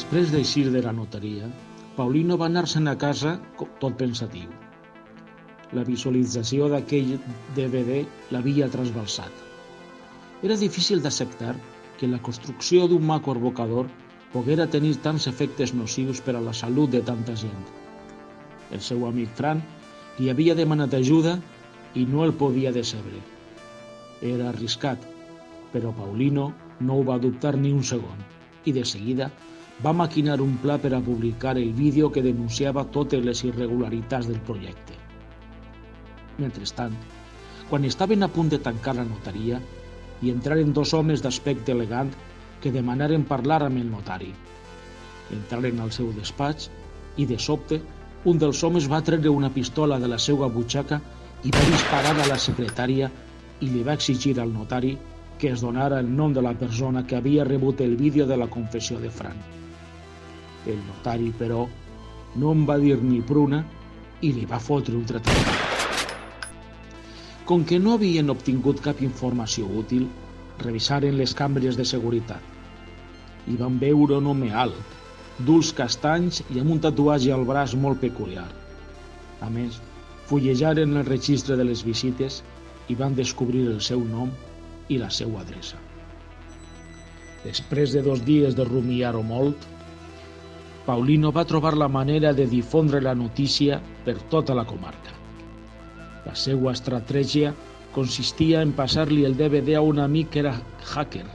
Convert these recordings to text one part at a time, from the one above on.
Després d'eixir de la notaria, Paulino va anar-se'n a casa tot pensatiu. La visualització d'aquell DVD l'havia trasbalsat. Era difícil d'acceptar que la construcció d'un macroabocador poguera tenir tants efectes nocius per a la salut de tanta gent. El seu amic Fran li havia demanat ajuda i no el podia decebre. Era arriscat, però Paulino no ho va dubtar ni un segon i de seguida va maquinar un pla per a publicar el vídeo que denunciava totes les irregularitats del projecte. Mentrestant, quan estaven a punt de tancar la notaria, hi entraren dos homes d'aspecte elegant que demanaren parlar amb el notari. Entraren al seu despatx i, de sobte, un dels homes va treure una pistola de la seva butxaca i va disparar a la secretària i li va exigir al notari que es donara el nom de la persona que havia rebut el vídeo de la confessió de Fran. El notari, però, no en va dir ni pruna i li va fotre un tretacament. Com que no havien obtingut cap informació útil, revisaren les càmeres de seguretat. Hi van veure un home alt, d'ulls castanys i amb un tatuatge al braç molt peculiar. A més, fullejaren el registre de les visites i van descobrir el seu nom i la seva adreça. Després de 2 dies de rumiar-ho molt, Paulino va trobar la manera de difondre la notícia per tota la comarca. La seva estratègia consistia en passar-li el DVD a un amic que era hacker.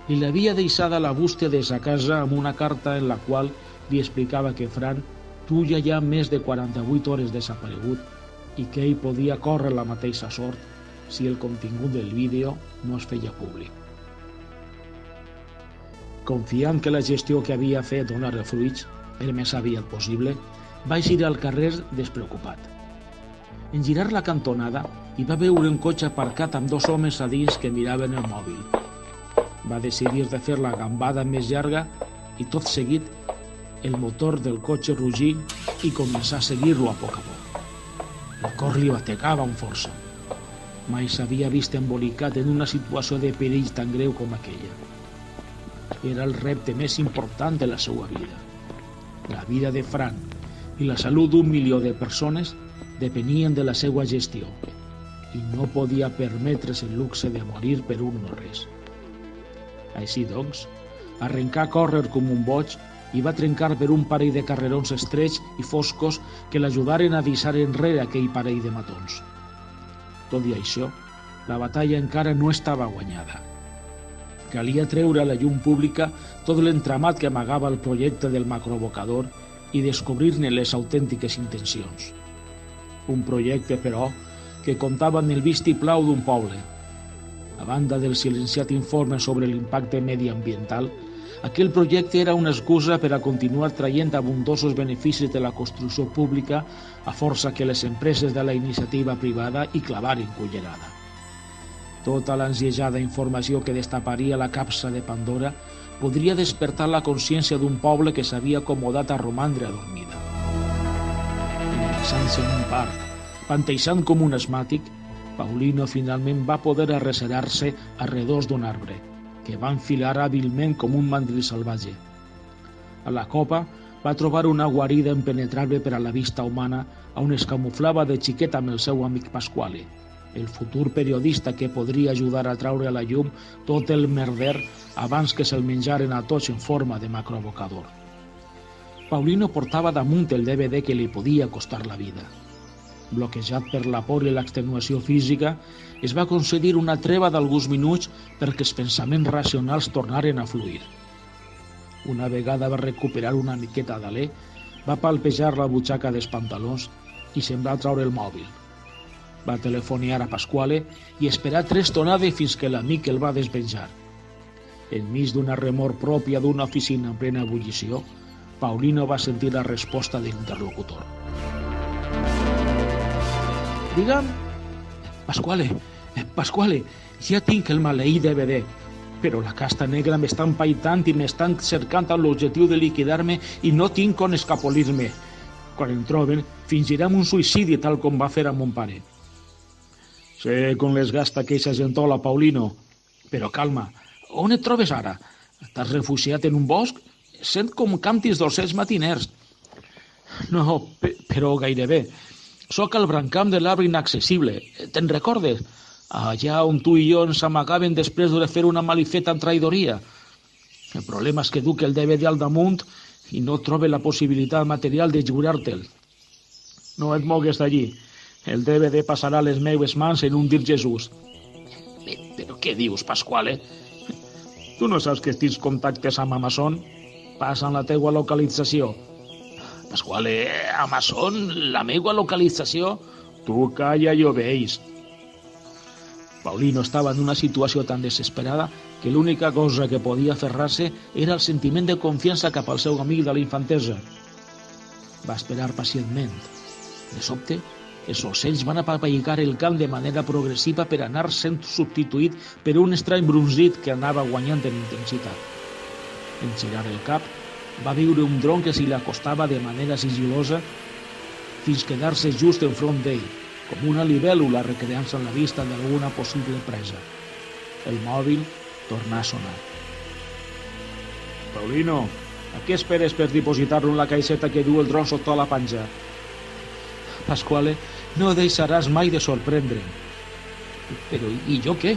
Li l'havia deixat a la bústia de sa casa amb una carta en la qual li explicava que Fran duia ja més de 48 hores desaparegut i que ell podia córrer la mateixa sort si el contingut del vídeo no es feia públic. Confiant que la gestió que havia fet donara fruits el més aviat possible, va eixir al carrer despreocupat. En girar la cantonada, hi va veure un cotxe aparcat amb 2 homes a dins que miraven el mòbil. Va decidir de fer la gambada més llarga i tot seguit el motor del cotxe rugí i començar a seguir-lo a poc a poc. El cor li bategava amb força. Mai s'havia vist embolicat en una situació de perill tan greu com aquella. Era el repte més important de la seva vida. La vida de Fran i la salut d'1 milió de persones depenien de la seva gestió i no podia permetre's el luxe de morir per un no res. Així doncs, arrencà a córrer com un boig i va trencar per un parell de carrerons estrets i foscos que l'ajudaren a deixar enrere aquell parell de matons. Tot i això, la batalla encara no estava guanyada. Calia treure a la llum pública tot l'entramat que amagava el projecte del macroabocador i descobrir-ne les autèntiques intencions. Un projecte, però, que comptava amb el vistiplau d'un poble. A banda del silenciat informe sobre l'impacte mediambiental, aquell projecte era una excusa per a continuar traient abundosos beneficis de la construcció pública a força que les empreses de la iniciativa privada hi clavaren cullerada. Tota l'ansiejada informació que destaparia la capsa de Pandora podria despertar la consciència d'un poble que s'havia acomodat a romandre adormida. Enllaçant-se en un parc, panteixant com un asmàtic, Paulino finalment va poder arrecerar-se a redós d'un arbre, que va enfilar hàbilment com un mandril salvatge. A la copa va trobar una guarida impenetrable per a la vista humana on es camuflava de xiquet amb el seu amic Pasquale, el futur periodista que podria ajudar a traure a la llum tot el merder abans que se'l menjaren a tots en forma de macroabocador. Paulino portava damunt el DVD que li podia costar la vida. Bloquejat per la por i l'extenuació física, es va concedir una treva d'alguns minuts perquè els pensaments racionals tornaren a fluir. Una vegada va recuperar una miqueta d'alè, va palpejar la butxaca dels pantalons i se'n va treure el mòbil. Va telefoniar a Pasquale i esperar 3 tonades fins que l'amic el va despenjar. Enmig d'una remor pròpia d'una oficina en plena ebullició, Paulino va sentir la resposta de l'interlocutor. Digue'm, Pasquale, ja tinc el maleït DVD, però la casta negra m'està empaitant i m'estan cercant amb l'objectiu de liquidar-me i no tinc on escapolir-me. Quan em troben, fingiran un suïcidi tal com va fer amb mon pare. Sé com les gasta queixa gentola, Paulino, però calma, on et trobes ara? T'has refugiat en un bosc? sent com càntics d'ocells matiners. No, però gairebé. Soc al brancam de l'arbre inaccessible. Te'n recordes? Allà on tu i jo ens amagaven després de fer una malifeta amb traïdoria. El problema és que duc el DVD al damunt i no trobe la possibilitat material de lliurar-te'l. No et mogues d'allí. El DVD passarà a les meves mans en un dir Jesús. Però què dius, Pasquale? Tu no saps que tens contactes amb Amazon? Passen la teua localització. Pasquale, Amazon, la meva localització? Tu calla i obeeix. Paulino estava en una situació tan desesperada que l'única cosa que podia aferrar-se era el sentiment de confiança cap al seu amic de la infantesa. Va esperar pacientment. De sobte, els ocells van apapallicar el camp de manera progressiva per anar sent substituït per un estrany brunzit que anava guanyant en intensitat. En girar el cap, va veure un dron que se li acostava de manera sigil·losa fins quedar-se just enfront d'ell, com una libèl·lula recreant-se en la vista d'alguna possible presa. El mòbil tornà a sonar. Paulino, a què esperes per dipositar-lo en la caixeta que du el dron sota la panxa? Pasquale, no deixaràs mai de sorprendre'm. Però i jo què?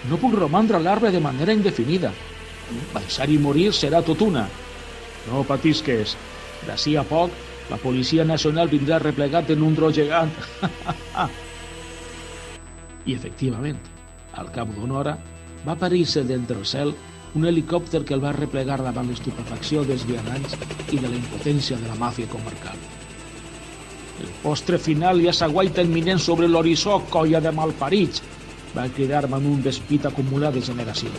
No puc romandre a l'arbre de manera indefinida. Baixar i morir serà tot una. No patisques. D'ací a poc, la Policia Nacional vindrà replegat en un dron gegant. I efectivament, al cap d'una hora, va aparèixer d'entre el cel un helicòpter que el va replegar davant l'estupefacció dels vianants i de la impotència de la màfia comarcal. El postre final ja s'aguaita imminent sobre l'horitzó, colla de malparits, va cridar-me en un despit acumulat de generació.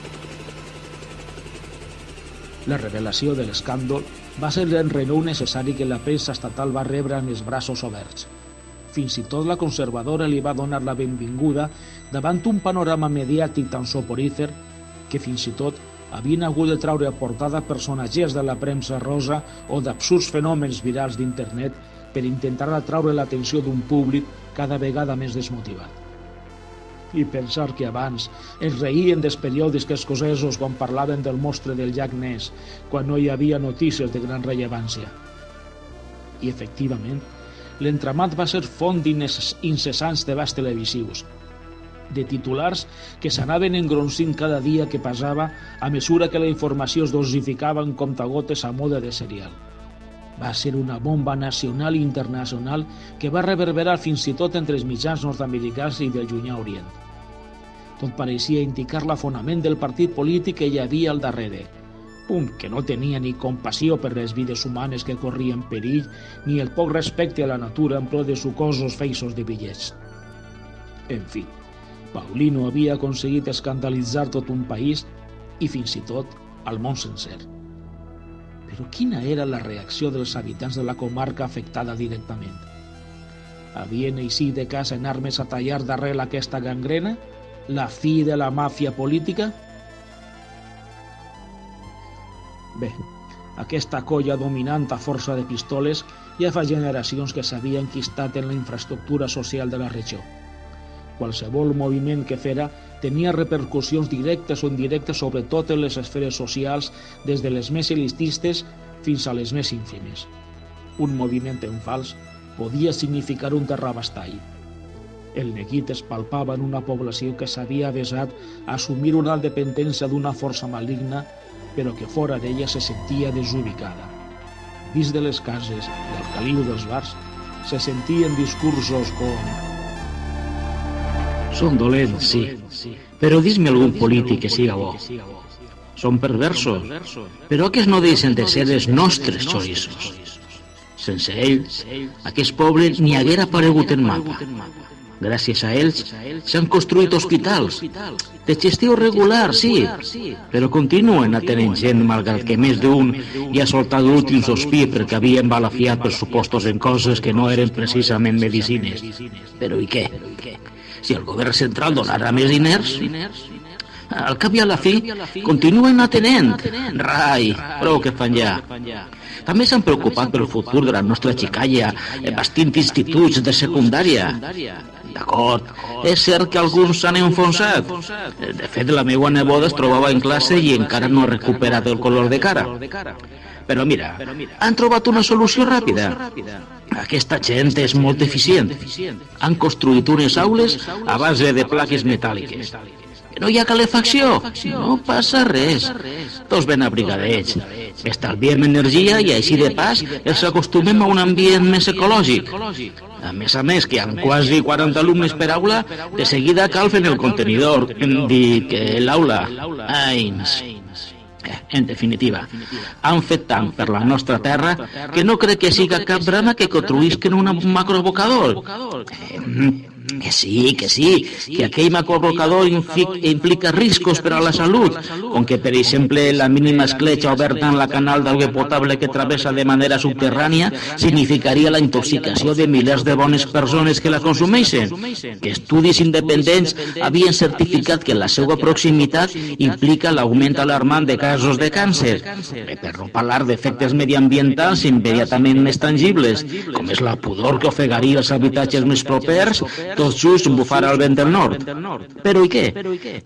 La revelació de l'escàndol va ser l'enrenou necessari que la premsa estatal va rebre amb els braços oberts. Fins i tot la conservadora li va donar la benvinguda davant un panorama mediàtic tan soporífer que fins i tot havien hagut de traure a portada personatges de la premsa rosa o d'absurds fenòmens virals d'internet per intentar atraure l'atenció d'un públic cada vegada més desmotivat. I pensar que abans es reïen dels periòdics escocesos quan parlaven del monstre del llac Ness, quan no hi havia notícies de gran rellevància. I efectivament, l'entramat va ser font d'incessants debats televisius, de titulars que s'anaven engronsint cada dia que passava a mesura que la informació es dosificava en comptagotes a mode de serial. Va ser una bomba nacional i internacional que va reverberar fins i tot entre els mitjans nord-americans i del Llunyà Orient. Tot pareixia indicar l'afonament del partit polític que hi havia al darrere, un que no tenia ni compassió per les vides humanes que corrien perill ni el poc respecte a la natura en pro de sucosos feixos de bitllets. En fi, Paulino havia aconseguit escandalitzar tot un país i fins i tot al món sencer. Però quina era la reacció dels habitants de la comarca afectada directament? Havien eixit de casa en armes a tallar darrere aquesta gangrena? La fi de la màfia política? Bé, aquesta colla dominant a força de pistoles ja fa generacions que s'havia enquistat en la infraestructura social de la regió. Qualsevol moviment que fera tenia repercussions directes o indirectes sobre totes les esferes socials, des de les més elitistes fins a les més ínfimes. Un moviment en fals podia significar un terrabastall. El neguit es palpava en una població que s'havia avesat a assumir una dependència d'una força maligna, però que fora d'ella se sentia desubicada. Dins de les cases i al caliu dels bars se sentien discursos com: Són dolents, sí, però dis-me algun polític que siga bo. Són perversos, però aquests no deixen de ser els nostres xorissos. Sense ells, aquest poble ni haguera aparegut en mapa. Gràcies a ells s'han construït hospitals, de gestió regular, sí, però continuen atenent gent malgrat que més d'un hi ha soltat l'últim sospir perquè havien balafiat pressupostos en coses que no eren precisament medicines. Però i què? Si el govern central donarà més diners, al cap i a la fi continuen atenent. Rai, prou que fan ja. També s'han preocupat pel futur de la nostra xicalla, bastint instituts de secundària. D'acord, és cert que alguns s'han enfonsat. De fet, la meva neboda es trobava en classe i encara no ha recuperat el color de cara. Però mira, han trobat una solució ràpida. Aquesta gent és molt eficient. Han construït unes aules a base de plaques metàl·liques. No hi ha calefacció, no passa res. Tots ben abrigadets. Estalviem energia i així de pas els acostumem a un ambient més ecològic. A més, que hi ha quasi 40 alumnes per aula, de seguida calfen el contenidor. Dic que l'aula... En definitiva, han fet tant per la nostra terra que no crec que siga cap drama que construïsquen un macroabocador. Que sí, que aquell macroabocador implica riscos per a la salut, com que, per exemple, la mínima escletxa oberta en la canal d'aigua potable que travessa de manera subterrània significaria la intoxicació de milers de bones persones que la consumeixen, que estudis independents havien certificat que la seva proximitat implica l'augment alarmant de casos de càncer, per no parlar d'efectes mediambientals immediatament més tangibles, com és la pudor que ofegaria els habitatges més propers, tot just bufar al vent del nord. Però i què?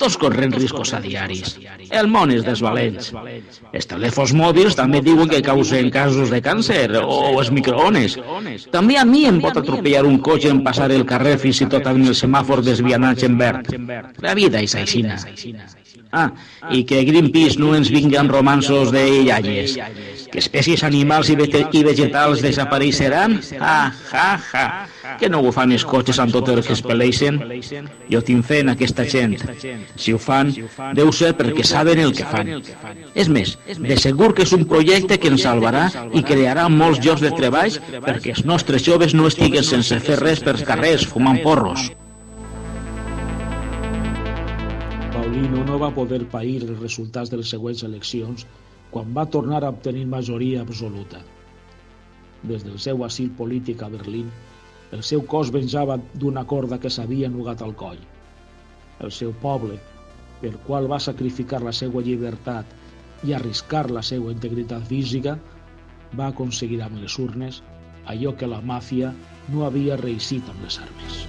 Tots corren riscos a diaris. El món és dels valents. Els telèfons mòbils també diuen que causen casos de càncer, o els microones. També a mi em pot atropellar un cotxe en passar el carrer fins i tot amb el semàfor desvianat en verd. La vida és aixina. I que Greenpeace no ens vingui amb romanços de iaies. Que espècies animals i vegetals desapareixeran? Que no ho fan els cotxes amb tot el que es peleixen? Jo tinc fe en aquesta gent. Si ho fan, deu ser perquè saben el que fan. És més, de segur que és un projecte que ens salvarà i crearà molts llocs de treball perquè els nostres joves no estiguen sense fer res pels carrers fumant porros. Paulino no va poder pair els resultats de les següents eleccions quan va tornar a obtenir majoria absoluta. Des del seu asil polític a Berlín, el seu cos venjava d'una corda que s'havia nugat al coll. El seu poble, pel qual va sacrificar la seva llibertat i arriscar la seva integritat física, va aconseguir amb les urnes allò que la màfia no havia reeixit amb les armes.